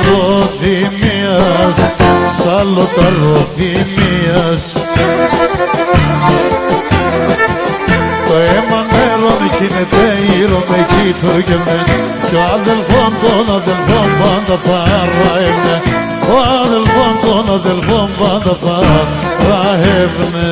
Ροδημίας, σάλωτα Ροδημίας. Το αίμα νερόν γίνεται ήρωνε εκεί τουργεμέν κι ο αδελφόν των αδελφών πάντα παραεύνε, ο αδελφόν των αδελφών πάντα παραεύνε.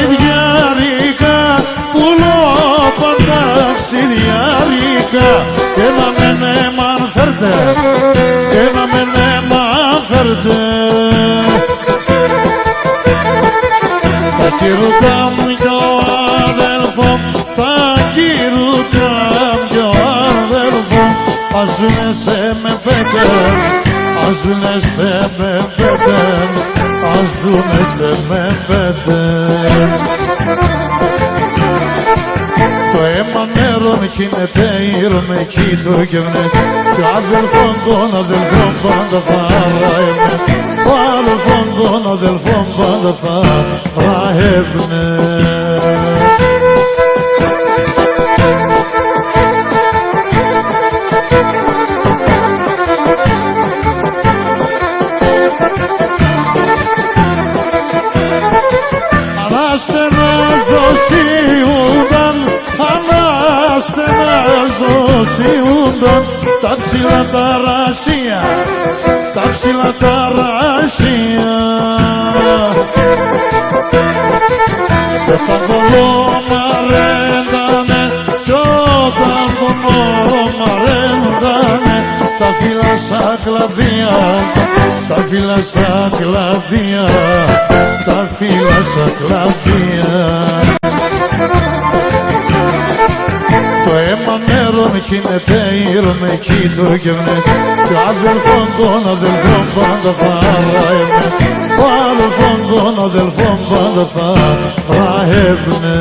Ταξιδιάρικα, πουλώ ταξιδιάρικα και να μεν έμαν φέρτε, και να μεν έμαν φέρτε. Τα κυρούκα μου κι ο αδελφό, τα κυρούκα μου κι ο αδελφό, αζουνε σε με πέτε, αζουνε σε με πέτε, αζουνε σε με πέτε. Το αίμα νερόν γίνεται ήρωνε εκεί τουργεύνε κι ο αδελφόν των αδελφών πάντα παραεύνε, ο αδελφόν των αδελφών πάντα παραεύνε. Τα ψηλά τα ράσια, τα ψηλά τα ράσια. Και όταν το λόμα ρέντανε, κι όταν το λόμα ρέντανε, τα φύλλα σαν κλαδία, τα φύλλα σαν κλαδία, τα φύλλα σαν κλαδία. Το αίμα νερόν γίνεται ήρωνε εκεί τουργεύνε κι ο αδελφόν των αδελφών πάντα παραεύνε, ο αδελφόν των αδελφών πάντα παραεύνε.